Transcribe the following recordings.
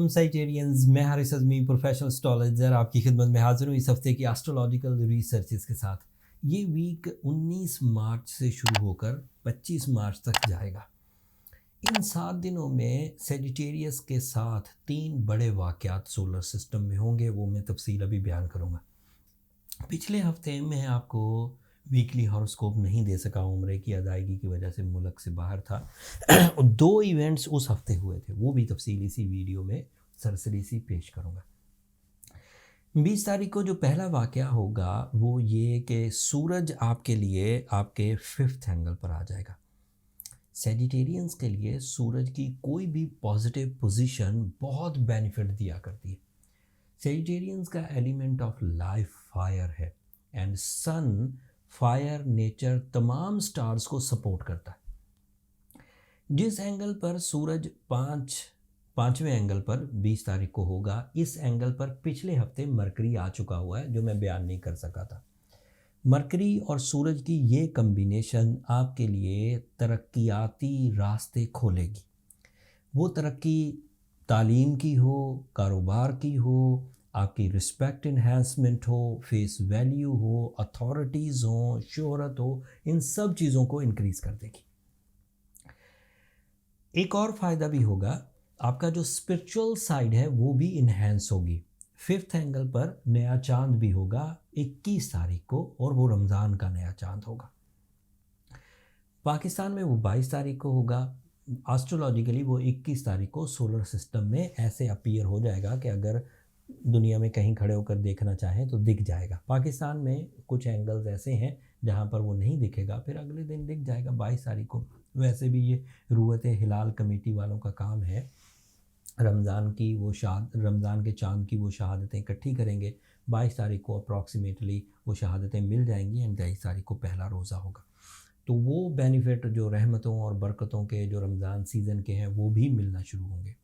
वालेकुम साइटेरियंस, मैं Haris अज़मी professional astrologer आपकी खिदमत में हाज़िर हूँ इस हफ्ते की एस्ट्रोलॉजिकल रिसर्चेस के साथ। ये वीक 19 मार्च से शुरू होकर 25 मार्च तक जाएगा। इन 7 दिनों में सेजिटेरियस के साथ 3 बड़े वाक़यात सोलर सिस्टम में होंगे, वो मैं तफसील अभी बयान करूँगा। पिछले हफ्ते मैं आपको वीकली हॉरोस्कोप नहीं दे सका, उम्रे की अदायगी की वजह से मुल्क से बाहर था। 2 इवेंट्स उस हफ्ते हुए थे, वो भी तफसील इसी वीडियो में सरसरी सी पेश करूँगा। 20 तारीख को जो पहला वाक़या होगा वो ये कि सूरज आपके लिए आपके 5th एंगल पर आ जाएगा। सेजिटेरियंस के लिए सूरज की कोई भी पॉजिटिव पोजीशन बहुत बेनिफिट दिया करती है। सेजिटेरियंस का एलिमेंट ऑफ लाइफ फायर है एंड सन फायर नेचर तमाम स्टार्स को सपोर्ट करता है। जिस एंगल पर सूरज पांचवें एंगल पर 20 तारीख को होगा, इस एंगल पर पिछले हफ्ते मरकरी आ चुका हुआ है, जो मैं बयान नहीं कर सका था। मरकरी और सूरज की ये कम्बिनेशन आपके लिए तरक्याती रास्ते खोलेगी। वो तरक्की तालीम की हो, कारोबार की हो, आपकी रिस्पेक्ट इन्हांसमेंट हो, फेस वैल्यू हो, अथॉरिटीज़ हो, शोहरत हो, इन सब चीज़ों को इंक्रीज़ कर देगी। एक और फ़ायदा भी होगा, आपका जो स्पिरिचुअल साइड है वो भी इन्हेंस होगी। 5th एंगल पर नया चांद भी होगा 21 तारीख को, और वो रमज़ान का नया चांद होगा। पाकिस्तान में वो 22 तारीख को होगा। एस्ट्रोलॉजिकली वो 21 तारीख को सोलर सिस्टम में ऐसे अपीयर हो जाएगा कि अगर दुनिया में कहीं खड़े होकर देखना चाहें तो दिख जाएगा। पाकिस्तान में कुछ एंगल्स ऐसे हैं जहां पर वो नहीं दिखेगा, फिर अगले दिन दिख जाएगा 22 तारीख को। वैसे भी ये रूयत हिलाल कमेटी वालों का काम है, रमज़ान के चांद की वो शहादतें इकट्ठी करेंगे। 22 तारीख को अप्रॉक्सीमेटली वो शहादतें मिल जाएंगी एंड 23 तारीख को पहला रोज़ा होगा। तो वो बेनिफिट जो रहमतों और बरकतों के जो रमज़ान सीज़न के हैं वो भी मिलना शुरू होंगे।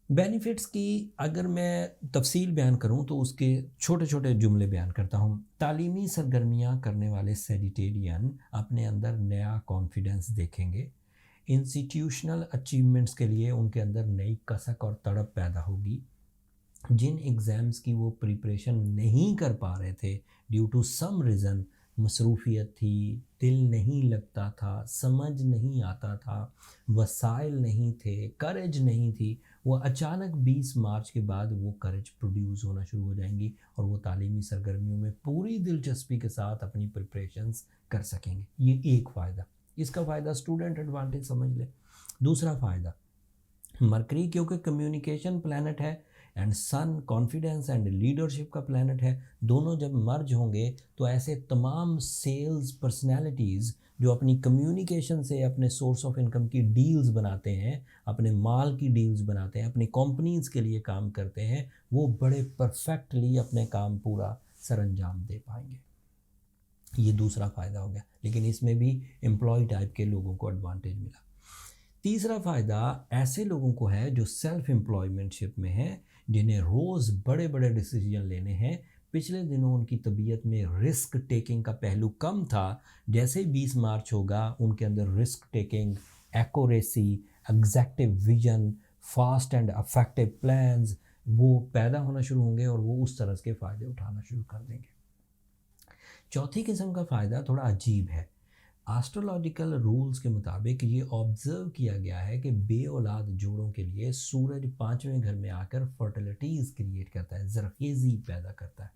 बेनिफिट्स की अगर मैं तफसील बयान करूं तो उसके छोटे छोटे जुमले बयान करता हूं। तालीमी सरगर्मियां करने वाले सेजिटेरियन अपने अंदर नया कॉन्फिडेंस देखेंगे। इंस्टीट्यूशनल अचीवमेंट्स के लिए उनके अंदर नई कसक और तड़प पैदा होगी। जिन एग्ज़ाम्स की वो प्रिपरेशन नहीं कर पा रहे थे ड्यू टू सम रीज़न, मसरूफ़ियत थी, दिल नहीं लगता था, समझ नहीं आता था, वसाइल नहीं थे, करेज नहीं थी, वो अचानक 20 मार्च के बाद वो करेज प्रोड्यूस होना शुरू हो जाएंगी और वो तालीमी सरगर्मियों में पूरी दिलचस्पी के साथ अपनी प्रिपरेशंस कर सकेंगे। ये एक फ़ायदा। इसका फ़ायदा स्टूडेंट एडवांटेज समझ लें। दूसरा फ़ायदा, मरकरी क्योंकि कम्युनिकेशन प्लैनेट है and sun confidence and leadership का प्लैनेट है, दोनों जब मर्ज होंगे तो ऐसे तमाम सेल्स पर्सनैलिटीज़ जो अपनी कम्युनिकेशन से अपने सोर्स ऑफ इनकम की डील्स बनाते हैं, अपने माल की डील्स बनाते हैं, अपनी कंपनीज़ के लिए काम करते हैं, वो बड़े परफेक्टली अपने काम पूरा सरअंजाम दे पाएंगे। ये दूसरा फ़ायदा हो गया, लेकिन इसमें भी एम्प्लॉय टाइप के लोगों को एडवांटेज मिला। तीसरा फ़ायदा ऐसे लोगों को है जो सेल्फ एम्प्लॉयमेंटशिप में है, जिन्हें रोज़ बड़े बड़े डिसीजन लेने हैं। पिछले दिनों उनकी तबीयत में रिस्क टेकिंग का पहलू कम था। जैसे ही 20 मार्च होगा उनके अंदर risk taking, accuracy, exact vision, fast and effective plans वो पैदा होना शुरू होंगे और वो उस तरह के फ़ायदे उठाना शुरू कर देंगे। चौथी किस्म का फ़ायदा थोड़ा अजीब है। एस्ट्रोलॉजिकल रूल्स के मुताबिक ये ऑब्ज़र्व किया गया है कि बे औलाद जोड़ों के लिए सूरज 5वें घर में आकर फर्टिलिटीज़ क्रिएट करता है, ज़रखेज़ी पैदा करता है।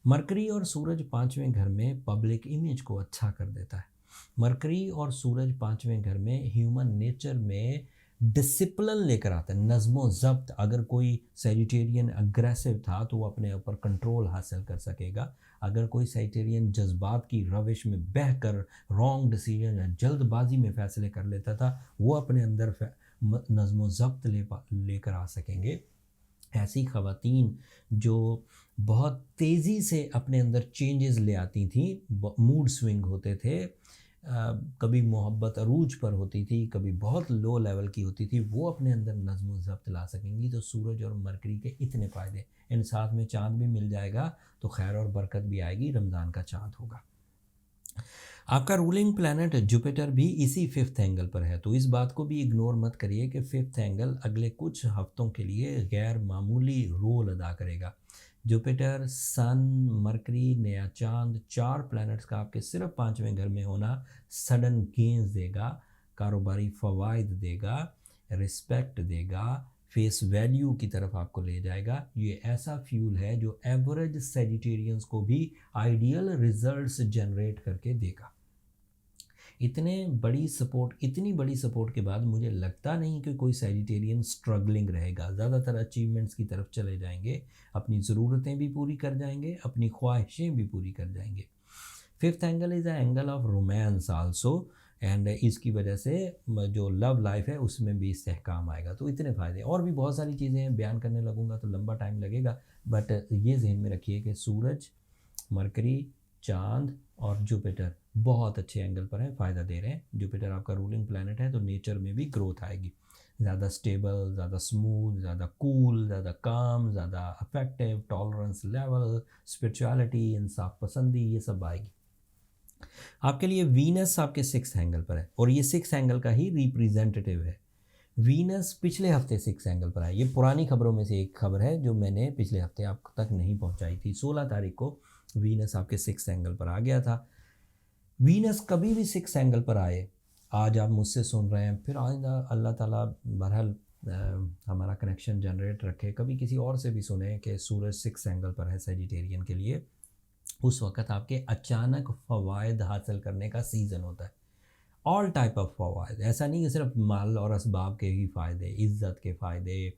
मरकरी और सूरज 5वें घर में पब्लिक इमेज को अच्छा कर देता है। मरकरी और सूरज 5वें घर में ह्यूमन नेचर में डिसिप्लिन लेकर आता है, नज़्म ज़ब्त। अगर कोई सेजिटेरियन अग्रेसिव था तो वो अपने ऊपर कंट्रोल हासिल कर सकेगा। अगर कोई सेजिटेरियन जज्बात की रविश में बहकर रॉन्ग डिसीजन या जल्दबाजी में फ़ैसले कर लेता था, वो अपने अंदर नज़्म ज़ब्त लेकर आ सकेंगे। ऐसी ख़वातीन जो बहुत तेज़ी से अपने अंदर चेंजेस ले आती थी, मूड स्विंग होते थे, कभी मोहब्बत अरूज पर होती थी, कभी बहुत लो लेवल की होती थी, वो अपने अंदर नज़्म ज़ब्त ला सकेंगी। तो सूरज और मरकरी के इतने फ़ायदे, इन साथ में चाँद भी मिल जाएगा तो खैर और बरकत भी आएगी, रमज़ान का चाँद होगा। आपका रूलिंग प्लैनेट जुपिटर भी इसी फिफ्थ एंगल पर है, तो इस बात को भी इग्नोर मत करिए कि फिफ्थ एंगल अगले कुछ हफ्तों के लिए गैर मामूली रोल अदा करेगा। जुपिटर, सन, मरकरी, नया चांद, 4 प्लैनेट्स का आपके सिर्फ 5वें घर में होना सडन गेन्स देगा, कारोबारी फ़वाइद देगा, रिस्पेक्ट देगा, फेस वैल्यू की तरफ आपको ले जाएगा। ये ऐसा फ्यूल है जो एवरेज सेजिटेरियंस को भी आइडियल रिजल्ट्स जनरेट करके देगा। इतनी बड़ी सपोर्ट के बाद मुझे लगता नहीं कि कोई सैजिटेरियन स्ट्रगलिंग रहेगा। ज़्यादातर अचीवमेंट्स की तरफ चले जाएंगे, अपनी ज़रूरतें भी पूरी कर जाएंगे, अपनी ख्वाहिशें भी पूरी कर जाएंगे। Fifth angle is a angle of romance also, and इसकी वजह से जो लव लाइफ है उसमें भी इस्तेहकाम आएगा। तो इतने फ़ायदे, और भी बहुत सारी चीज़ें हैं, बयान करने लगूंगा तो लंबा टाइम लगेगा, बट ये जहन में रखिए कि सूरज, मरकरी, चांद और जुपिटर बहुत अच्छे एंगल पर हैं, फ़ायदा दे रहे हैं। जुपिटर आपका रूलिंग प्लैनेट है, तो नेचर में भी ग्रोथ आएगी, ज़्यादा स्टेबल, ज़्यादा स्मूथ, ज़्यादा कूल, ज़्यादा काम, ज़्यादा अफेक्टिव, टॉलरेंस लेवल, स्पिरिचुअलिटी, इंसाफ पसंदी, ये सब आएगी। आपके लिए वीनस आपके 6th एंगल पर है, और ये 6th एंगल का ही रिप्रेजेंटेटिव है। वीनस पिछले हफ्ते 6th एंगल पर है। ये पुरानी खबरों में से एक खबर है जो मैंने पिछले हफ्ते आप तक नहीं पहुंचाई थी। 16 तारीख को वीनस आपके 6th एंगल पर आ गया था। वीनस कभी भी 6th एंगल पर आए, आज आप मुझसे सुन रहे हैं, फिर आइंदा अल्लाह ताला बहरहाल हमारा कनेक्शन जनरेट रखे, कभी किसी और से भी सुने कि सूरज 6th एंगल पर है सेजिटेरियन के लिए, उस वक़्त आपके अचानक फ़वाइद हासिल करने का सीज़न होता है। ऑल टाइप ऑफ फ़वाइद, ऐसा नहीं कि सिर्फ माल और असबाब के ही फ़ायदे, इज़्ज़त के फ़ायदे,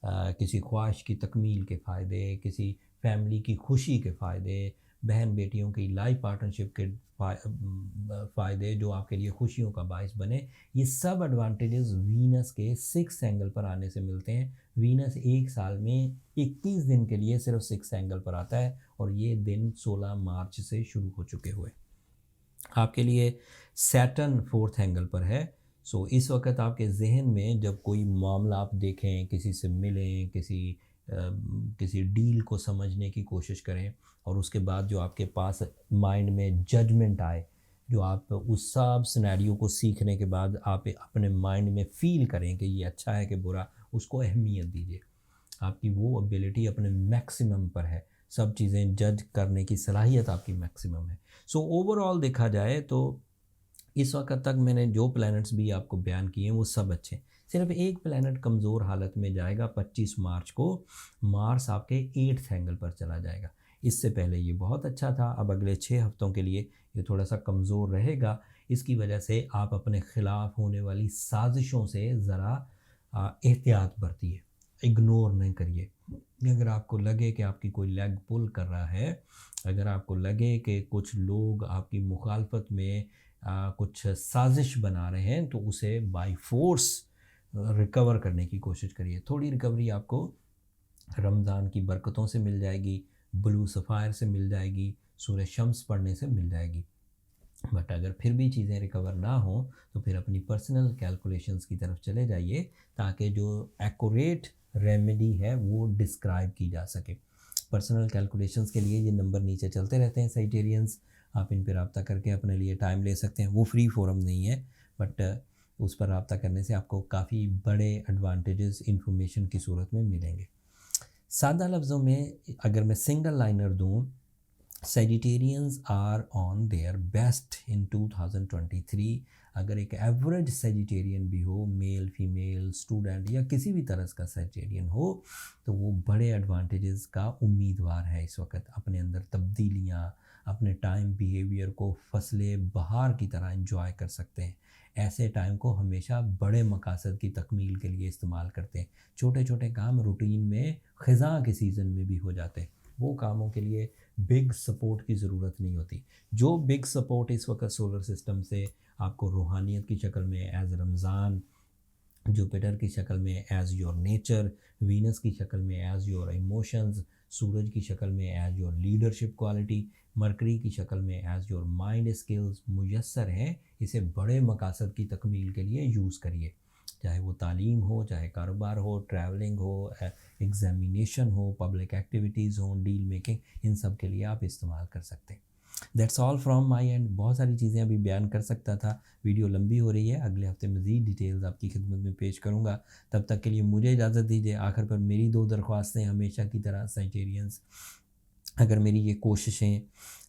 किसी ख्वाहिश की तकमील के फ़ायदे, किसी फैमिली की खुशी के फ़ायदे, बहन बेटियों की लाइफ पार्टनरशिप के फ़ायदे जो आपके लिए खुशियों का बायस बने, ये सब एडवांटेजेस वीनस के 6th एंगल पर आने से मिलते हैं। वीनस एक साल में 21 दिन के लिए सिर्फ 6th एंगल पर आता है, और ये दिन 16 मार्च से शुरू हो चुके हुए। आपके लिए सैटर्न 4th एंगल पर है। सो इस वक्त आपके जहन में जब कोई मामला आप देखें, किसी से मिलें, किसी डील को समझने की कोशिश करें, और उसके बाद जो आपके पास माइंड में जजमेंट आए, जो आप उस सब सिनेरियो को सीखने के बाद आप अपने माइंड में फ़ील करें कि ये अच्छा है कि बुरा, उसको अहमियत दीजिए। आपकी वो एबिलिटी अपने मैक्सिमम पर है, सब चीज़ें जज करने की सलाहियत आपकी मैक्सिमम है। सो ओवरऑल देखा जाए तो इस वक्त तक मैंने जो प्लैनेट्स भी आपको बयान किए हैं वो सब अच्छे हैं। सिर्फ एक प्लैनेट कमज़ोर हालत में जाएगा 25 मार्च को, मार्स आपके 8th एंगल पर चला जाएगा। इससे पहले ये बहुत अच्छा था, अब अगले 6 हफ्तों के लिए ये थोड़ा सा कमज़ोर रहेगा। इसकी वजह से आप अपने ख़िलाफ़ होने वाली साजिशों से ज़रा एहतियात बरतिए, इग्नोर नहीं करिए। अगर आपको लगे कि आपकी कोई लेग पुल कर रहा है, अगर आपको लगे कि कुछ लोग आपकी मुखालफत में कुछ साजिश बना रहे हैं, तो उसे बाय फोर्स रिकवर करने की कोशिश करिए। थोड़ी रिकवरी आपको रमज़ान की बरकतों से मिल जाएगी, ब्लू सफ़ायर से मिल जाएगी, सूरह शम्स पढ़ने से मिल जाएगी। बट अगर फिर भी चीज़ें रिकवर ना हो तो फिर अपनी पर्सनल कैलकुलेशंस की तरफ चले जाइए, ताकि जो एक्यूरेट रेमेडी है वो डिस्क्राइब की जा सके। पर्सनल कैलकुलेशंस के लिए ये नंबर नीचे चलते रहते हैं साइटेरियंस, आप इन पर रब्ता करके अपने लिए टाइम ले सकते हैं। वो फ्री फोरम नहीं है, बट उस पर रब्ता करने से आपको काफ़ी बड़े एडवांटेजेस इंफॉर्मेशन की सूरत में मिलेंगे। सादा लफ्ज़ों में अगर मैं सिंगल लाइनर दूँ, Sagittarians are on their best in 2023। अगर एक एवरेज सेजिटेरियन भी हो, मेल फीमेल स्टूडेंट या किसी भी तरह का सेजिटेरियन हो, तो वो बड़े एडवांटेजेस का उम्मीदवार है। इस वक्त अपने अंदर तब्दीलियाँ, अपने टाइम बिहेवियर को फसले बहार की तरह एंजॉय कर सकते हैं। ऐसे टाइम को हमेशा बड़े मकासद की तकमील के लिए इस्तेमाल करते हैं। छोटे छोटे काम रूटीन में ख़ज़ां के सीज़न में भी हो जाते हैं, वो कामों के लिए बिग सपोर्ट की ज़रूरत नहीं होती। जो बिग सपोर्ट इस वक्त सोलर सिस्टम से आपको रूहानियत की शक्ल में एज़ रमज़ान, जुपिटर की शक्ल में एज़ योर नेचर, वीनस की शक्ल में एज़ योर इमोशंस, सूरज की शक्ल में as your leadership quality, mercury की शक्ल में एज़ योर माइंड स्किल्स मुयस्सर है, इसे बड़े मकासद की तकमील के लिए यूज़ करिए। चाहे वो तालीम हो, चाहे कारोबार हो, ट्रैवलिंग हो, एग्ज़ामिनेशन हो, पब्लिक एक्टिविटीज़ हो, डील मेकिंग, इन सब के लिए आप इस्तेमाल कर सकते हैं। That's all from my and. बहुत सारी चीज़ें अभी बयान कर सकता था, वीडियो लंबी हो रही है, अगले हफ्ते मज़ीद डिटेल्स आपकी खिदमत में पेश करूँगा। तब तक के लिए मुझे इजाज़त दीजिए। आखिर पर मेरी 2 दरख्वास्तें हमेशा की तरह साइटेरियंस, अगर मेरी ये कोशिशें,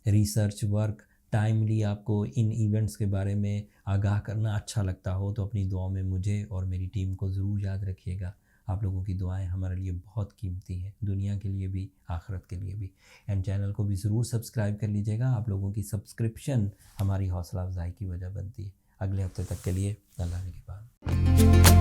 रिसर्च वर्क टाइमली आपको इन इवेंट्स के बारे में आगाह करना अच्छा लगता हो तो अपनी दुआओं में मुझे और मेरी टीम को ज़रूर याद रखिएगा। आप लोगों की दुआएं हमारे लिए बहुत कीमती हैं, दुनिया के लिए भी, आखिरत के लिए भी। एंड चैनल को भी ज़रूर सब्सक्राइब कर लीजिएगा। आप लोगों की सब्सक्रिप्शन हमारी हौसला अफजाई की वजह बनती है। अगले हफ्ते तक के लिए अल्लाह ने की बात।